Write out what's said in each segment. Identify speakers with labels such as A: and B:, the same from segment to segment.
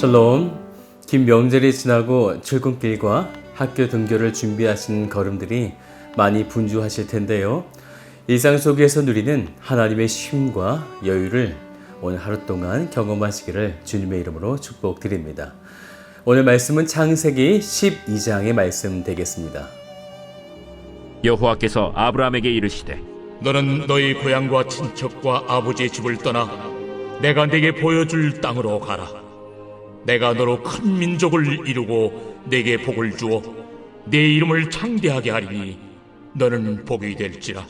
A: 샬롬. 긴 명절이 지나고 출근길과 학교 등교를 준비하신 걸음들이 많이 분주하실 텐데요. 일상 속에서 누리는 하나님의 쉼과 여유를 오늘 하루 동안 경험하시기를 주님의 이름으로 축복드립니다. 오늘 말씀은 창세기 12장의 말씀 되겠습니다.
B: 여호와께서 아브라함에게 이르시되
C: 너는 너희 고향과 친척과 아버지의 집을 떠나 내가 네게 보여줄 땅으로 가라. 내가 너로 큰 민족을 이루고 네게 복을 주어 네 이름을 창대하게 하리니 너는 복이 될지라.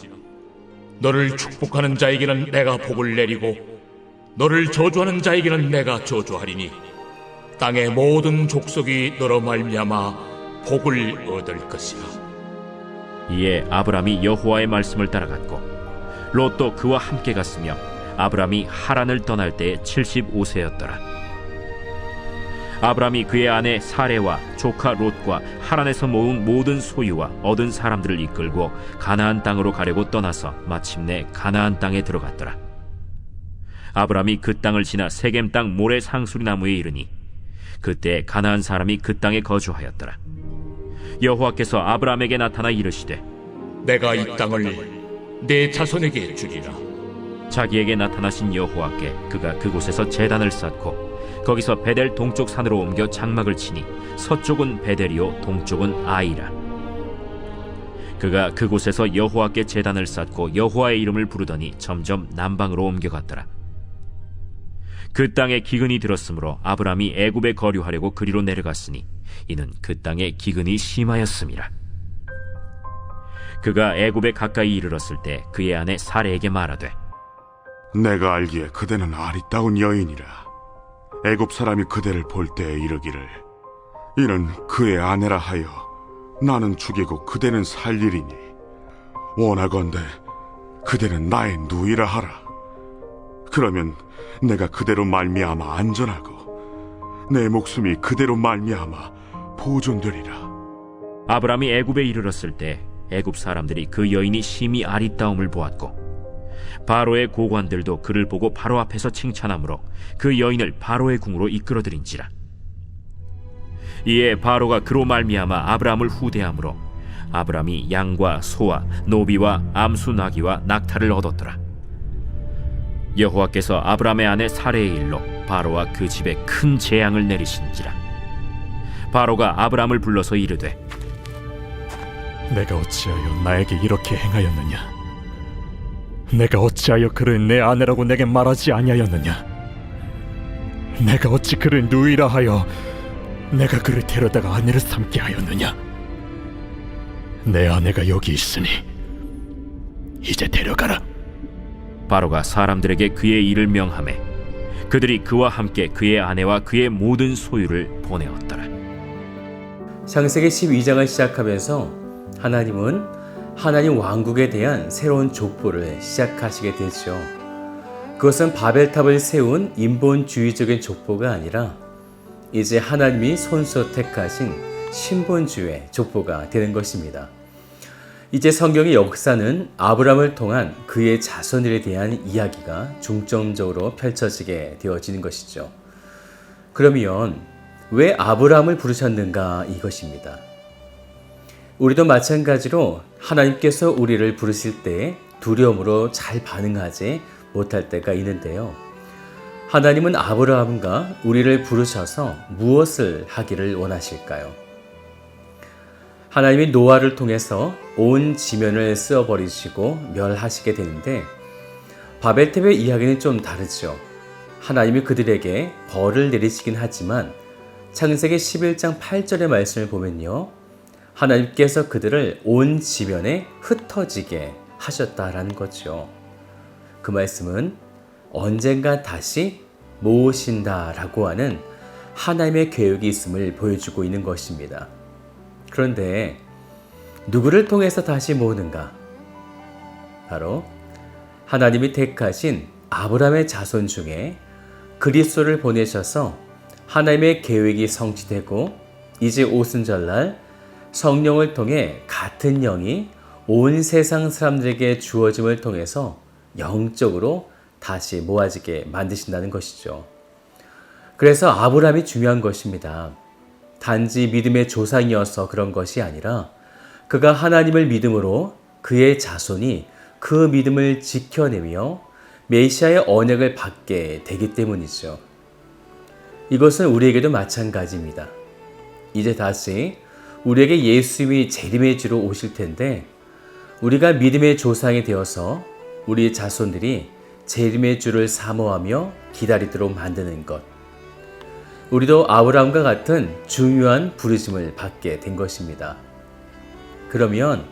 C: 너를 축복하는 자에게는 내가 복을 내리고 너를 저주하는 자에게는 내가 저주하리니 땅의 모든 족속이 너로 말미암아 복을 얻을 것이라.
B: 이에 아브라함이 여호와의 말씀을 따라갔고 롯도 그와 함께 갔으며 아브라함이 하란을 떠날 때에 75세였더라. 아브라함이 그의 아내 사레와 조카 롯과 하란에서 모은 모든 소유와 얻은 사람들을 이끌고 가나안 땅으로 가려고 떠나서 마침내 가나안 땅에 들어갔더라. 아브라함이 그 땅을 지나 세겜 땅 모래 상수리 나무에 이르니 그때 가나안 사람이 그 땅에 거주하였더라. 여호와께서 아브라함에게 나타나 이르시되
C: 내가 이 땅을 내 자손에게 주리라.
B: 자기에게 나타나신 여호와께 그가 그곳에서 제단을 쌓고 거기서 베델 동쪽 산으로 옮겨 장막을 치니 서쪽은 베델이요 동쪽은 아이라. 그가 그곳에서 여호와께 제단을 쌓고 여호와의 이름을 부르더니 점점 남방으로 옮겨갔더라. 그 땅에 기근이 들었으므로 아브라함이 애굽에 거류하려고 그리로 내려갔으니 이는 그 땅에 기근이 심하였음이라. 그가 애굽에 가까이 이르렀을 때 그의 아내 사레에게 말하되
D: 내가 알기에 그대는 아리따운 여인이라. 애굽 사람이 그대를 볼 때에 이르기를 이는 그의 아내라 하여 나는 죽이고 그대는 살리리니 원하건대 그대는 나의 누이라 하라. 그러면 내가 그대로 말미암아 안전하고 내 목숨이 그대로 말미암아 보존되리라.
B: 아브라함이 애굽에 이르렀을 때 애굽 사람들이 그 여인이 심히 아리따움을 보았고 바로의 고관들도 그를 보고 바로 앞에서 칭찬하므로 그 여인을 바로의 궁으로 이끌어들인지라. 이에 바로가 그로 말미암아 아브라함을 후대하므로 아브라함이 양과 소와 노비와 암수 나귀와 낙타를 얻었더라. 여호와께서 아브라함의 아내 사레의 일로 바로와 그 집에 큰 재앙을 내리신지라. 바로가 아브라함을 불러서 이르되
E: 내가 어찌하여 나에게 이렇게 행하였느냐? 내가 어찌하여 그를 내 아내라고 내게 말하지 아니하였느냐? 내가 어찌 그를 누이라 하여 내가 그를 데려다가 아내를 삼게 하였느냐? 내 아내가 여기 있으니 이제 데려가라.
B: 바로가 사람들에게 그의 일을 명하매 그들이 그와 함께 그의 아내와 그의 모든 소유를 보내었더라.
A: 창세기 12장을 시작하면서 하나님은 하나님 왕국에 대한 새로운 족보를 시작하시게 되죠. 그것은 바벨탑을 세운 인본주의적인 족보가 아니라 이제 하나님이 손수 택하신 신본주의 족보가 되는 것입니다. 이제 성경의 역사는 아브라함을 통한 그의 자손들에 대한 이야기가 중점적으로 펼쳐지게 되어지는 것이죠. 그러면 왜 아브라함을 부르셨는가 이것입니다. 우리도 마찬가지로 하나님께서 우리를 부르실 때 두려움으로 잘 반응하지 못할 때가 있는데요. 하나님은 아브라함과 우리를 부르셔서 무엇을 하기를 원하실까요? 하나님이 노아를 통해서 온 지면을 쓸어버리시고 멸하시게 되는데 바벨탑의 이야기는 좀 다르죠. 하나님이 그들에게 벌을 내리시긴 하지만 창세기 11장 8절의 말씀을 보면요. 하나님께서 그들을 온 지면에 흩어지게 하셨다라는 거죠. 그 말씀은 언젠가 다시 모으신다라고 하는 하나님의 계획이 있음을 보여주고 있는 것입니다. 그런데 누구를 통해서 다시 모으는가? 바로 하나님이 택하신 아브라함의 자손 중에 그리스도를 보내셔서 하나님의 계획이 성취되고 이제 오순절날 성령을 통해 같은 영이 온 세상 사람들에게 주어짐을 통해서 영적으로 다시 모아지게 만드신다는 것이죠. 그래서 아브라함이 중요한 것입니다. 단지 믿음의 조상이어서 그런 것이 아니라 그가 하나님을 믿음으로 그의 자손이 그 믿음을 지켜내며 메시아의 언약을 받게 되기 때문이죠. 이것은 우리에게도 마찬가지입니다. 이제 다시 우리에게 예수님이 재림의 주로 오실 텐데 우리가 믿음의 조상이 되어서 우리 자손들이 재림의 주를 사모하며 기다리도록 만드는 것. 우리도 아브라함과 같은 중요한 부르심을 받게 된 것입니다. 그러면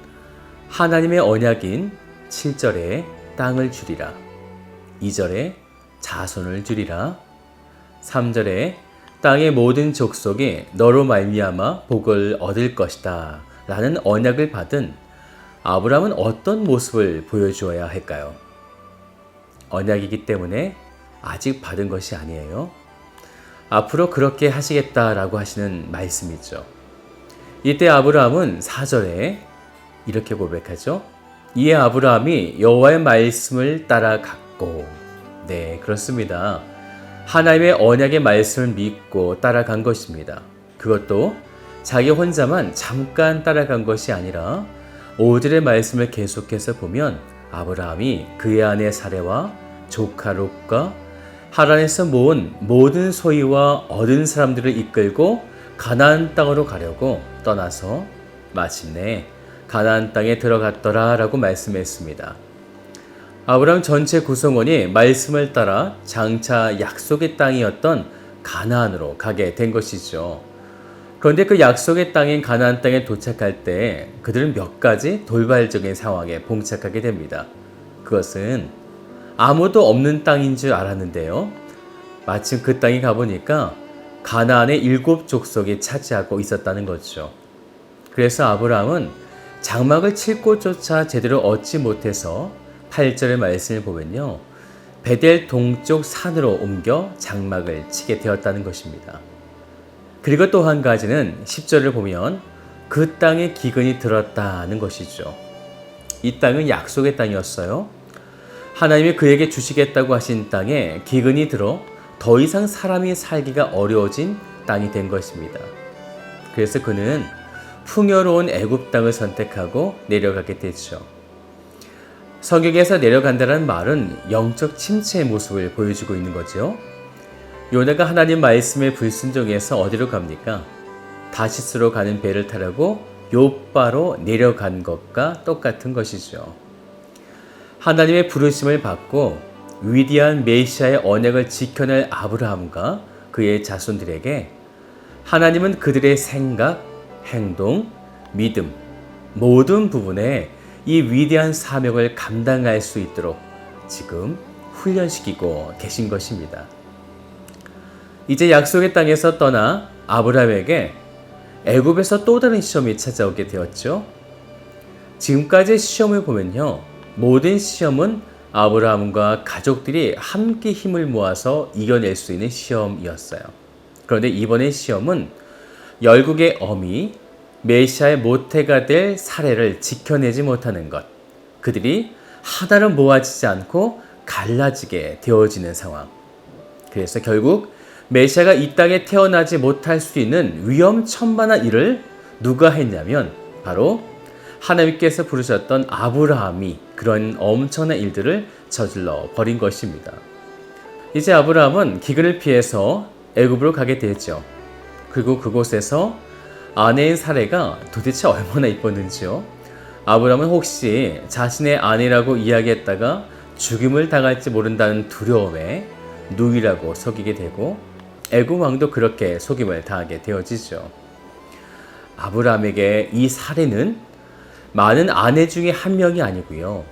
A: 하나님의 언약인 7절에 땅을 주리라, 2절에 자손을 주리라, 3절에 땅의 모든 족속이 너로 말미암아 복을 얻을 것이다 라는 언약을 받은 아브라함은 어떤 모습을 보여주어야 할까요? 언약이기 때문에 아직 받은 것이 아니에요. 앞으로 그렇게 하시겠다라고 하시는 말씀이죠. 이때 아브라함은 4절에 이렇게 고백하죠. 이에 아브라함이 여호와의 말씀을 따라갔고, 네, 그렇습니다. 하나님의 언약의 말씀을 믿고 따라간 것입니다. 그것도 자기 혼자만 잠깐 따라간 것이 아니라 5절의 말씀을 계속해서 보면 아브라함이 그의 아내 사레와 조카 롯과 하란에서 모은 모든 소유와 얻은 사람들을 이끌고 가나안 땅으로 가려고 떠나서 마침내 가나안 땅에 들어갔더라 라고 말씀했습니다. 아브라함 전체 구성원이 말씀을 따라 장차 약속의 땅이었던 가나안으로 가게 된 것이죠. 그런데 그 약속의 땅인 가나안 땅에 도착할 때 그들은 몇 가지 돌발적인 상황에 봉착하게 됩니다. 그것은 아무도 없는 땅인 줄 알았는데요. 마침 그 땅에 가보니까 가나안의 7 족속이 차지하고 있었다는 거죠. 그래서 아브라함은 장막을 칠 곳조차 제대로 얻지 못해서 8절의 말씀을 보면요, 베델 동쪽 산으로 옮겨 장막을 치게 되었다는 것입니다. 그리고 또 한 가지는 10절을 보면 그 땅에 기근이 들었다는 것이죠. 이 땅은 약속의 땅이었어요. 하나님이 그에게 주시겠다고 하신 땅에 기근이 들어 더 이상 사람이 살기가 어려워진 땅이 된 것입니다. 그래서 그는 풍요로운 애굽 땅을 선택하고 내려가게 되죠. 성경에서 내려간다는 말은 영적 침체의 모습을 보여주고 있는 거죠. 요나가 하나님 말씀에 불순종해서 어디로 갑니까? 다시스로 가는 배를 타려고 요바로 내려간 것과 똑같은 것이죠. 하나님의 부르심을 받고 위대한 메시아의 언약을 지켜낼 아브라함과 그의 자손들에게 하나님은 그들의 생각, 행동, 믿음, 모든 부분에 이 위대한 사명을 감당할 수 있도록 지금 훈련시키고 계신 것입니다. 이제 약속의 땅에서 떠나 아브라함에게 애굽에서 또 다른 시험이 찾아오게 되었죠. 지금까지의 시험을 보면요, 모든 시험은 아브라함과 가족들이 함께 힘을 모아서 이겨낼 수 있는 시험이었어요. 그런데 이번의 시험은 열국의 어미, 메시아의 모태가 될 사례를 지켜내지 못하는 것, 그들이 하나로 모아지지 않고 갈라지게 되어지는 상황. 그래서 결국 메시아가 이 땅에 태어나지 못할 수 있는 위험천만한 일을 누가 했냐면 바로 하나님께서 부르셨던 아브라함이 그런 엄청난 일들을 저질러 버린 것입니다. 이제 아브라함은 기근을 피해서 애굽으로 가게 되었죠. 그리고 그곳에서 아내인 사레가 도대체 얼마나 이뻤는지요. 아브라함은 혹시 자신의 아내라고 이야기했다가 죽임을 당할지 모른다는 두려움에 누이라고 속이게 되고 애굽 왕도 그렇게 속임을 당하게 되어지죠. 아브라함에게 이 사레는 많은 아내 중에 한 명이 아니고요,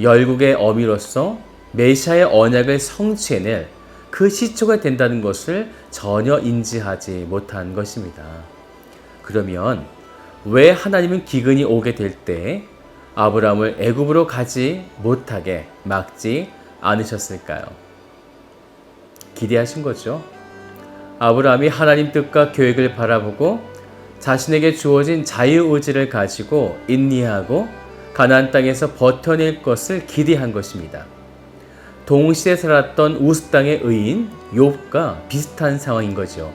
A: 열국의 어미로서 메시아의 언약을 성취해낼 그 시초가 된다는 것을 전혀 인지하지 못한 것입니다. 그러면 왜 하나님은 기근이 오게 될 때 아브라함을 애굽으로 가지 못하게 막지 않으셨을까요? 기대하신 거죠. 아브라함이 하나님 뜻과 계획을 바라보고 자신에게 주어진 자유의지를 가지고 인내하고 가나안 땅에서 버텨낼 것을 기대한 것입니다. 동시에 살았던 우스 땅의 의인 욥과 비슷한 상황인 거죠.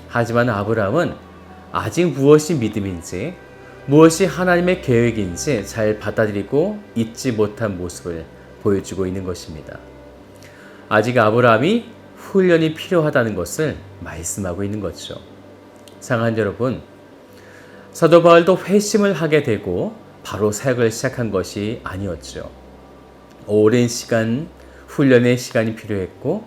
A: 하지만 아브라함은 아직 무엇이 믿음인지, 무엇이 하나님의 계획인지 잘 받아들이고 잊지 못한 모습을 보여주고 있는 것입니다. 아직 아브라함이 훈련이 필요하다는 것을 말씀하고 있는 거죠. 사랑하는 여러분, 사도 바울도 회심을 하게 되고 바로 사역을 시작한 것이 아니었죠. 오랜 시간 훈련의 시간이 필요했고,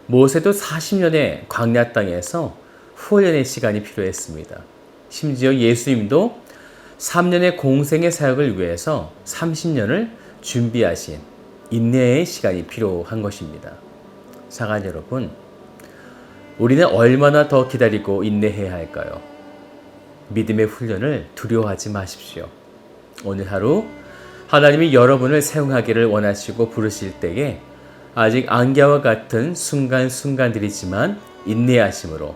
A: 모세도 40년의 광야 땅에서 훈련의 시간이 필요했습니다. 심지어 예수님도 3년의 공생의 사역을 위해서 30년을 준비하신 인내의 시간이 필요한 것입니다. 사랑하는 여러분, 우리는 얼마나 더 기다리고 인내해야 할까요? 믿음의 훈련을 두려워하지 마십시오. 오늘 하루 하나님이 여러분을 사용하기를 원하시고 부르실 때에 아직 안개와 같은 순간순간들이지만 인내하심으로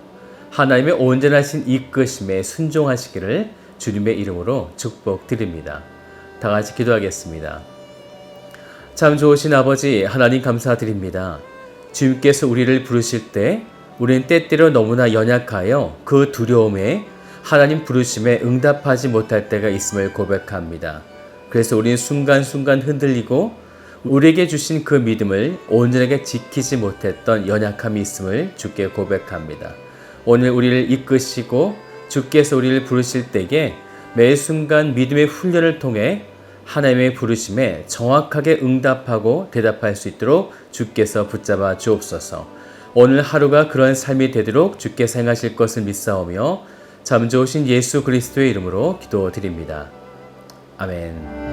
A: 하나님의 온전하신 이끄심에 순종하시기를 주님의 이름으로 축복드립니다. 다 같이 기도하겠습니다. 참 좋으신 아버지 하나님 감사드립니다. 주님께서 우리를 부르실 때 우리는 때때로 너무나 연약하여 그 두려움에 하나님 부르심에 응답하지 못할 때가 있음을 고백합니다. 그래서 우리는 순간순간 흔들리고 우리에게 주신 그 믿음을 온전하게 지키지 못했던 연약함이 있음을 주께 고백합니다. 오늘 우리를 이끄시고 주께서 우리를 부르실 때에 매 순간 믿음의 훈련을 통해 하나님의 부르심에 정확하게 응답하고 대답할 수 있도록 주께서 붙잡아 주옵소서. 오늘 하루가 그런 삶이 되도록 주께서 행하실 것을 믿사오며 참 좋으신 예수 그리스도의 이름으로 기도드립니다. 아멘.